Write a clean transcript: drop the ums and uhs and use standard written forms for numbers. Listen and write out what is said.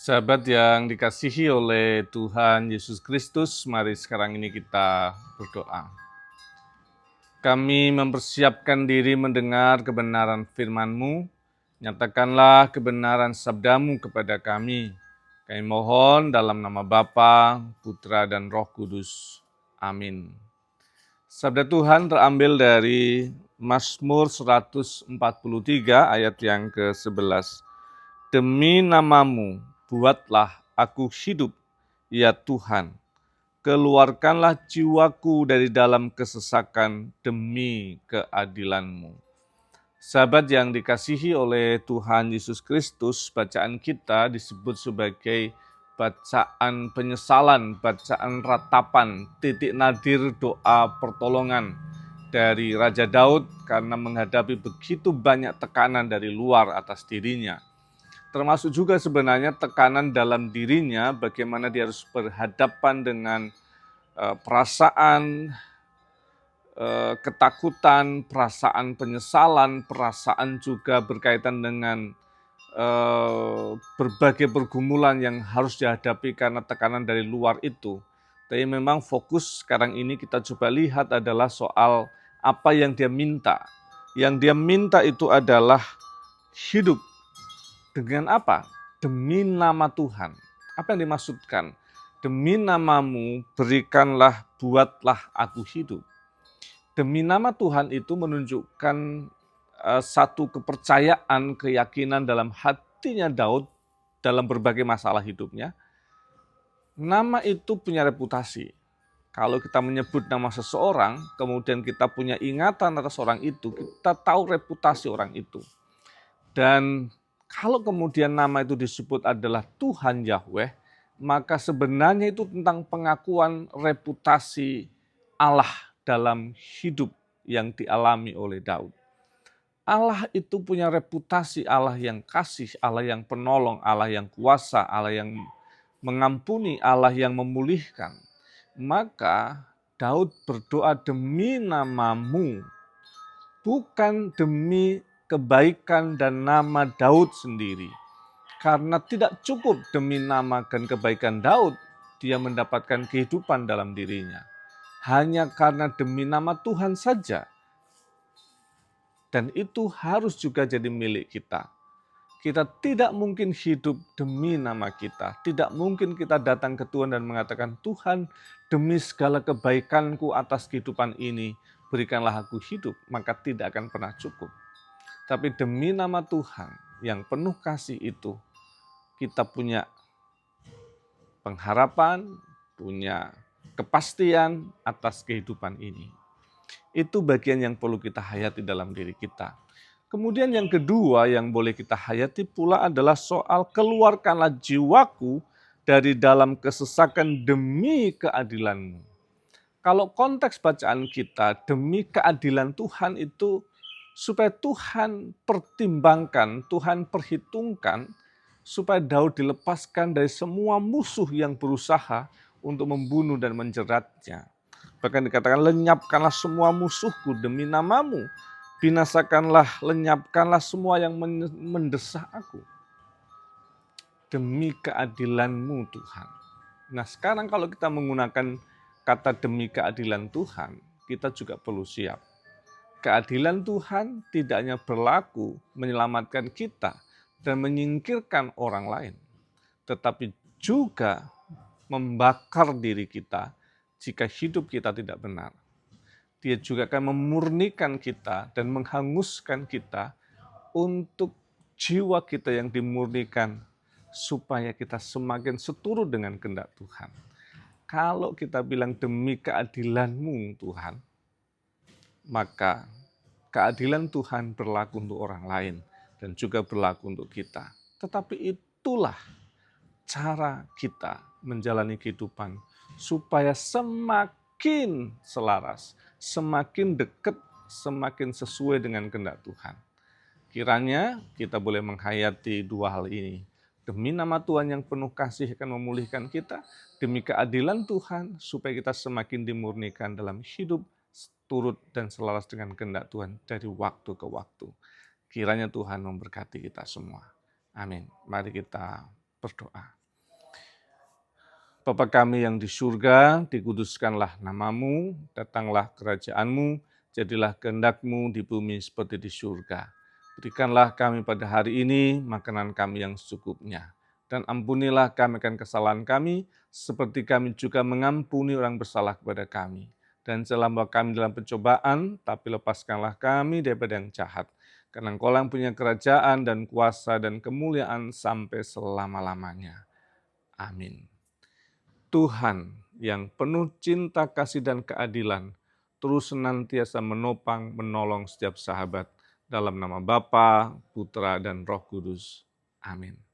Sahabat yang dikasihi oleh Tuhan Yesus Kristus, mari sekarang ini kita berdoa. Kami mempersiapkan diri mendengar kebenaran firman-Mu, nyatakanlah kebenaran sabda-Mu kepada kami. Kami mohon dalam nama Bapa, Putra, dan Roh Kudus. Amin. Sabda Tuhan terambil dari Mazmur 143 ayat yang ke-11. Demi nama-Mu, buatlah aku hidup, ya Tuhan. Keluarkanlah jiwaku dari dalam kesesakan demi keadilan-Mu. Sahabat yang dikasihi oleh Tuhan Yesus Kristus, bacaan kita disebut sebagai bacaan penyesalan, bacaan ratapan, titik nadir doa pertolongan dari Raja Daud karena menghadapi begitu banyak tekanan dari luar atas dirinya. Termasuk juga sebenarnya tekanan dalam dirinya, bagaimana dia harus berhadapan dengan perasaan ketakutan, perasaan penyesalan, perasaan juga berkaitan dengan berbagai pergumulan yang harus dihadapi karena tekanan dari luar itu. Tapi memang fokus sekarang ini kita coba lihat adalah soal apa yang dia minta. Yang dia minta itu adalah hidup. Dengan apa? Demi nama Tuhan. Apa yang dimaksudkan? Demi nama-Mu berikanlah, buatlah aku hidup. Demi nama Tuhan itu menunjukkan satu kepercayaan, keyakinan dalam hatinya Daud dalam berbagai masalah hidupnya. Nama itu punya reputasi. Kalau kita menyebut nama seseorang, kemudian kita punya ingatan atas orang itu, kita tahu reputasi orang itu. Dan kalau kemudian nama itu disebut adalah Tuhan Yahweh, maka sebenarnya itu tentang pengakuan reputasi Allah dalam hidup yang dialami oleh Daud. Allah itu punya reputasi Allah yang kasih, Allah yang penolong, Allah yang kuasa, Allah yang mengampuni, Allah yang memulihkan. Maka Daud berdoa demi nama-Mu, bukan demi kebaikan dan nama Daud sendiri. Karena tidak cukup demi nama dan kebaikan Daud, dia mendapatkan kehidupan dalam dirinya. Hanya karena demi nama Tuhan saja. Dan itu harus juga jadi milik kita. Kita tidak mungkin hidup demi nama kita. Tidak mungkin kita datang ke Tuhan dan mengatakan, Tuhan demi segala kebaikanku atas kehidupan ini, berikanlah aku hidup. Maka tidak akan pernah cukup. Tapi demi nama Tuhan yang penuh kasih itu, kita punya pengharapan, punya kepastian atas kehidupan ini. Itu bagian yang perlu kita hayati dalam diri kita. Kemudian yang kedua yang boleh kita hayati pula adalah soal keluarkanlah jiwaku dari dalam kesesakan demi keadilan-Mu. Kalau konteks bacaan kita demi keadilan Tuhan itu supaya Tuhan pertimbangkan, Tuhan perhitungkan supaya Daud dilepaskan dari semua musuh yang berusaha untuk membunuh dan menjeratnya. Bahkan dikatakan, lenyapkanlah semua musuhku demi nama-Mu. Binasakanlah, lenyapkanlah semua yang mendesak aku. Demi keadilan-Mu Tuhan. Nah sekarang kalau kita menggunakan kata demi keadilan Tuhan, kita juga perlu siap. Keadilan Tuhan tidak hanya berlaku menyelamatkan kita dan menyingkirkan orang lain, tetapi juga membakar diri kita jika hidup kita tidak benar. Dia juga akan memurnikan kita dan menghanguskan kita untuk jiwa kita yang dimurnikan supaya kita semakin seturut dengan kehendak Tuhan. Kalau kita bilang demi keadilan-Mu Tuhan, maka keadilan Tuhan berlaku untuk orang lain dan juga berlaku untuk kita. Tetapi itulah cara kita menjalani kehidupan supaya semakin selaras, semakin dekat, semakin sesuai dengan kehendak Tuhan. Kiranya kita boleh menghayati dua hal ini. Demi nama Tuhan yang penuh kasih akan memulihkan kita, demi keadilan Tuhan supaya kita semakin dimurnikan dalam hidup turut dan selaras dengan kehendak Tuhan dari waktu ke waktu. Kiranya Tuhan memberkati kita semua. Amin. Mari kita berdoa. Bapa kami yang di surga, dikuduskanlah namamu, datanglah kerajaanmu, jadilah kehendak-Mu di bumi seperti di surga. Berikanlah kami pada hari ini makanan kami yang secukupnya. Dan ampunilah kami akan kesalahan kami, seperti kami juga mengampuni orang bersalah kepada kami. Dan janganlah membawa kami dalam pencobaan, tapi lepaskanlah kami daripada yang jahat. Karena Engkau yang punya kerajaan dan kuasa dan kemuliaan sampai selama-lamanya. Amin. Tuhan yang penuh cinta, kasih, dan keadilan, terus senantiasa menopang, menolong setiap sahabat, dalam nama Bapa, Putra, dan Roh Kudus. Amin.